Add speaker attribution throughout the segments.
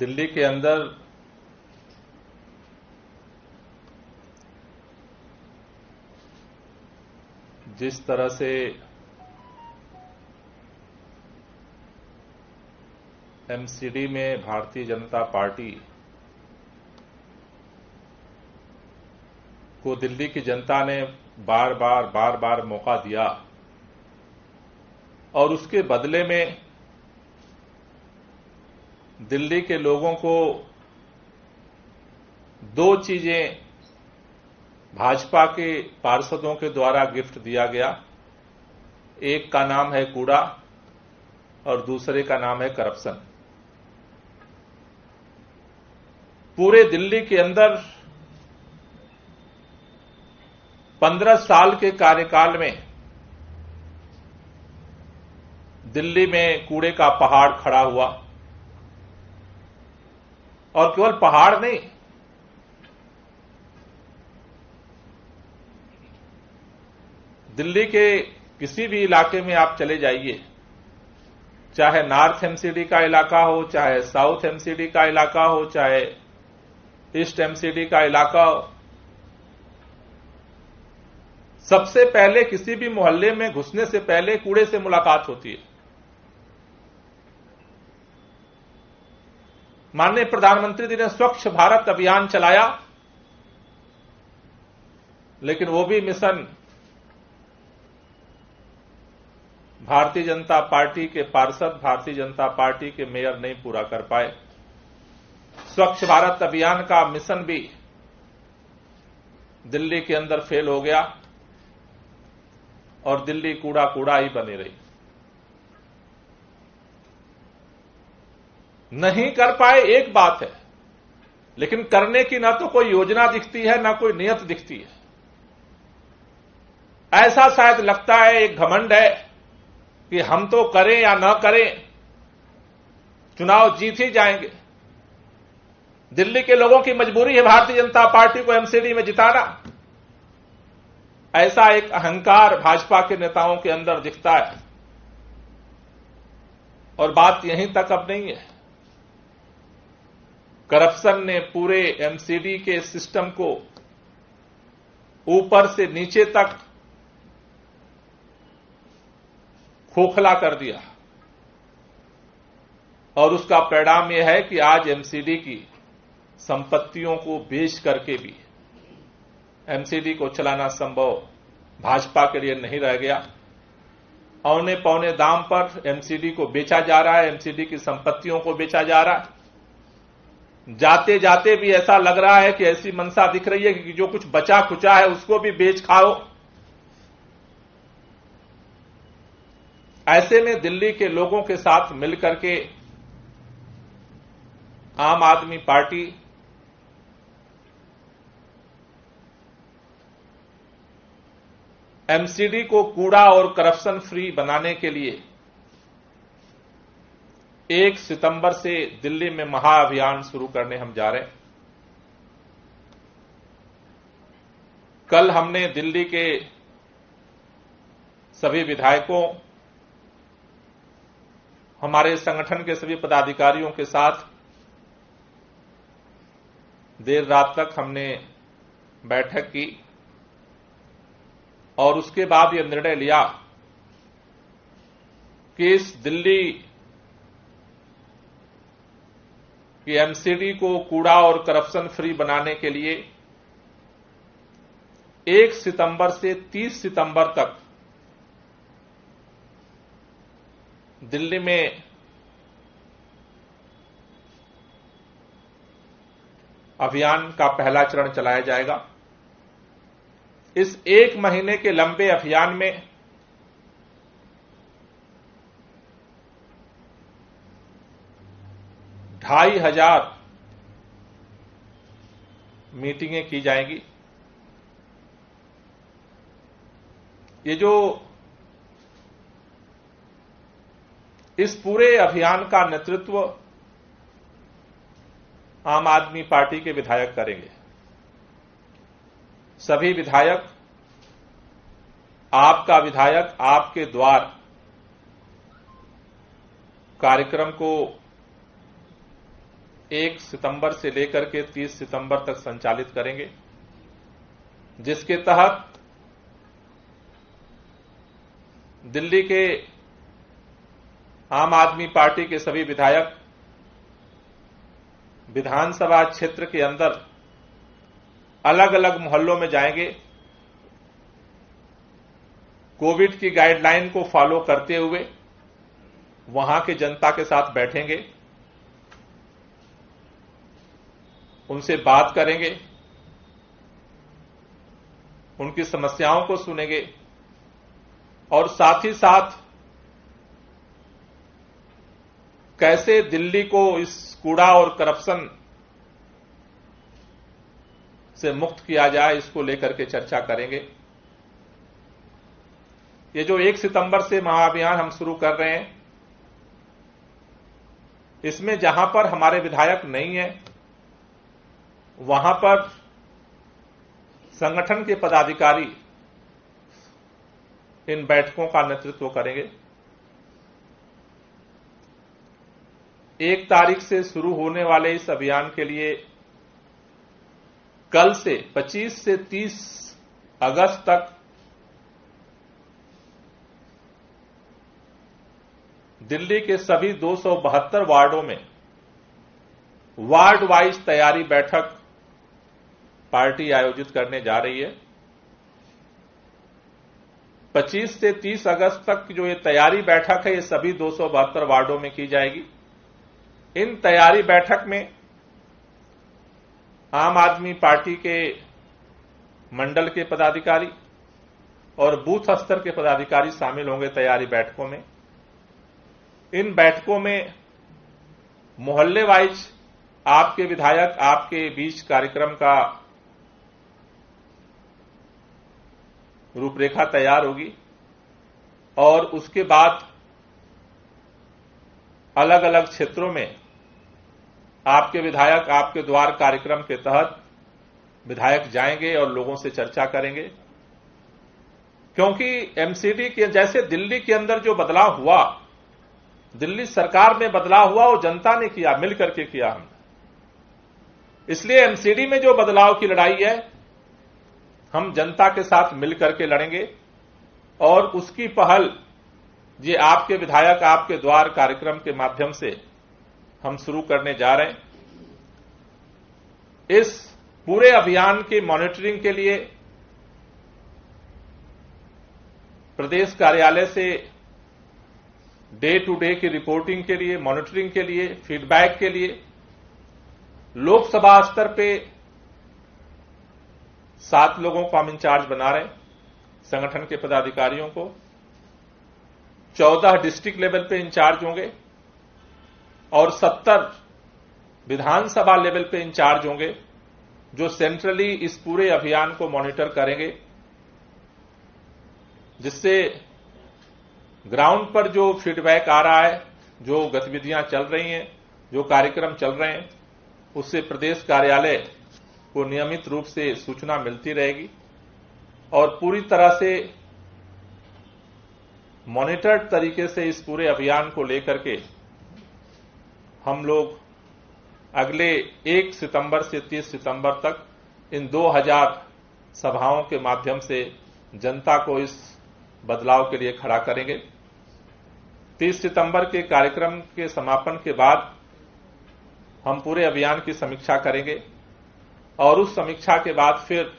Speaker 1: दिल्ली के अंदर जिस तरह से एमसीडी में भारतीय जनता पार्टी को दिल्ली की जनता ने बार बार मौका दिया और उसके बदले में दिल्ली के लोगों को दो चीजें भाजपा के पार्षदों के द्वारा गिफ्ट दिया गया। एक का नाम है कूड़ा और दूसरे का नाम है करप्शन। पूरे दिल्ली के अंदर 15 साल के कार्यकाल में दिल्ली में कूड़े का पहाड़ खड़ा हुआ और केवल पहाड़ नहीं, दिल्ली के किसी भी इलाके में आप चले जाइए, चाहे नॉर्थ एमसीडी का इलाका हो, चाहे साउथ एमसीडी का इलाका हो, चाहे ईस्ट एमसीडी का इलाका हो, सबसे पहले किसी भी मोहल्ले में घुसने से पहले कूड़े से मुलाकात होती है। माननीय प्रधानमंत्री जी ने स्वच्छ भारत अभियान चलाया, लेकिन वो भी मिशन भारतीय जनता पार्टी के पार्षद, भारतीय जनता पार्टी के मेयर नहीं पूरा कर पाए। स्वच्छ भारत अभियान का मिशन भी दिल्ली के अंदर फेल हो गया और दिल्ली कूड़ा कूड़ा ही बनी रही। नहीं कर पाए एक बात है, लेकिन करने की ना तो कोई योजना दिखती है, ना कोई नियत दिखती है। ऐसा शायद लगता है, एक घमंड है कि हम तो करें या न करें, चुनाव जीत ही जाएंगे। दिल्ली के लोगों की मजबूरी है भारतीय जनता पार्टी को एमसीडी में जिताना। ऐसा एक अहंकार भाजपा के नेताओं के अंदर दिखता है। और बात यहीं तक अब नहीं है। करप्शन ने पूरे एमसीडी के सिस्टम को ऊपर से नीचे तक खोखला कर दिया और उसका परिणाम यह है कि आज एमसीडी की संपत्तियों को बेच करके भी एमसीडी को चलाना संभव भाजपा के लिए नहीं रह गया। औने पौने दाम पर एमसीडी को बेचा जा रहा है, एमसीडी की संपत्तियों को बेचा जा रहा है। जाते जाते भी ऐसा लग रहा है कि ऐसी मंशा दिख रही है कि जो कुछ बचा खुचा है उसको भी बेच खाओ। ऐसे में दिल्ली के लोगों के साथ मिलकर के आम आदमी पार्टी एमसीडी को कूड़ा और करप्शन फ्री बनाने के लिए 1 सितंबर से दिल्ली में महाअभियान शुरू करने हम जा रहे हैं। कल हमने दिल्ली के सभी विधायकों, हमारे संगठन के सभी पदाधिकारियों के साथ देर रात तक हमने बैठक की और उसके बाद यह निर्णय लिया कि इस दिल्ली कि एमसीडी को कूड़ा और करप्शन फ्री बनाने के लिए 1 सितंबर से 30 सितंबर तक दिल्ली में अभियान का पहला चरण चलाया जाएगा। इस 1 महीने के लंबे अभियान में ढाई हजार मीटिंगें की जाएंगी। ये जो इस पूरे अभियान का नेतृत्व आम आदमी पार्टी के विधायक करेंगे। सभी विधायक, आपका विधायक आपके द्वार कार्यक्रम को 1 सितंबर से लेकर के 30 सितंबर तक संचालित करेंगे, जिसके तहत दिल्ली के आम आदमी पार्टी के सभी विधायक विधानसभा क्षेत्र के अंदर अलग अलग मोहल्लों में जाएंगे, कोविड की गाइडलाइन को फॉलो करते हुए वहां की जनता के साथ बैठेंगे, उनसे बात करेंगे, उनकी समस्याओं को सुनेंगे और साथ ही साथ कैसे दिल्ली को इस कूड़ा और करप्शन से मुक्त किया जाए, इसको लेकर के चर्चा करेंगे। ये जो 1 सितंबर से महाअभियान हम शुरू कर रहे हैं, इसमें जहां पर हमारे विधायक नहीं है वहां पर संगठन के पदाधिकारी इन बैठकों का नेतृत्व करेंगे। 1 तारीख से शुरू होने वाले इस अभियान के लिए कल से 25 से 30 अगस्त तक दिल्ली के सभी 272 वार्डों में वार्ड वाइज तैयारी बैठक पार्टी आयोजित करने जा रही है। 25 से 30 अगस्त तक जो ये तैयारी बैठक है, ये सभी 272 वार्डों में की जाएगी। इन तैयारी बैठक में आम आदमी पार्टी के मंडल के पदाधिकारी और बूथ स्तर के पदाधिकारी शामिल होंगे तैयारी बैठकों में। इन बैठकों में मोहल्ले वाइज आपके विधायक आपके बीच कार्यक्रम का रूपरेखा तैयार होगी और उसके बाद अलग अलग क्षेत्रों में आपके विधायक आपके द्वार कार्यक्रम के तहत विधायक जाएंगे और लोगों से चर्चा करेंगे, क्योंकि एमसीडी के जैसे दिल्ली के अंदर जो बदलाव हुआ, दिल्ली सरकार में बदलाव हुआ, वो जनता ने किया, मिलकर के किया हमने। इसलिए एमसीडी में जो बदलाव की लड़ाई है, हम जनता के साथ मिलकर के लड़ेंगे और उसकी पहल ये आपके विधायक आपके द्वार कार्यक्रम के माध्यम से हम शुरू करने जा रहे हैं। इस पूरे अभियान की मॉनिटरिंग के लिए प्रदेश कार्यालय से डे टू डे की रिपोर्टिंग के लिए, मॉनिटरिंग के लिए, फीडबैक के लिए लोकसभा स्तर पे 7 लोगों को हम इंचार्ज बना रहे हैं, संगठन के पदाधिकारियों को। 14 डिस्ट्रिक्ट लेवल पे इंचार्ज होंगे और 70 विधानसभा लेवल पे इंचार्ज होंगे, जो सेंट्रली इस पूरे अभियान को मॉनिटर करेंगे, जिससे ग्राउंड पर जो फीडबैक आ रहा है, जो गतिविधियां चल रही हैं, जो कार्यक्रम चल रहे हैं, उससे प्रदेश कार्यालय को नियमित रूप से सूचना मिलती रहेगी और पूरी तरह से मॉनिटर्ड तरीके से इस पूरे अभियान को लेकर के हम लोग अगले 1 सितंबर से 30 सितंबर तक इन 2000 सभाओं के माध्यम से जनता को इस बदलाव के लिए खड़ा करेंगे। 30 सितंबर के कार्यक्रम के समापन के बाद हम पूरे अभियान की समीक्षा करेंगे और उस समीक्षा के बाद फिर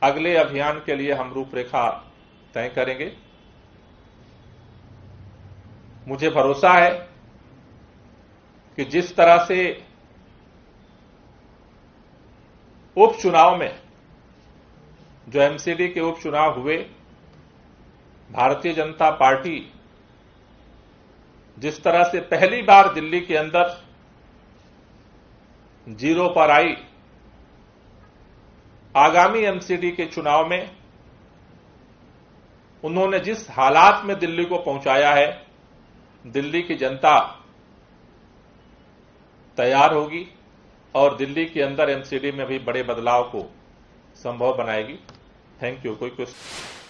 Speaker 1: अगले अभियान के लिए हम रूपरेखा तय करेंगे। मुझे भरोसा है कि जिस तरह से उपचुनाव में, जो एमसीडी के उपचुनाव हुए, भारतीय जनता पार्टी जिस तरह से पहली बार दिल्ली के अंदर जीरो पर आई, आगामी एमसीडी के चुनाव में उन्होंने जिस हालात में दिल्ली को पहुंचाया है, दिल्ली की जनता तैयार होगी और दिल्ली के अंदर एमसीडी में भी बड़े बदलाव को संभव बनाएगी। Thank you. कोई क्वेश्चन?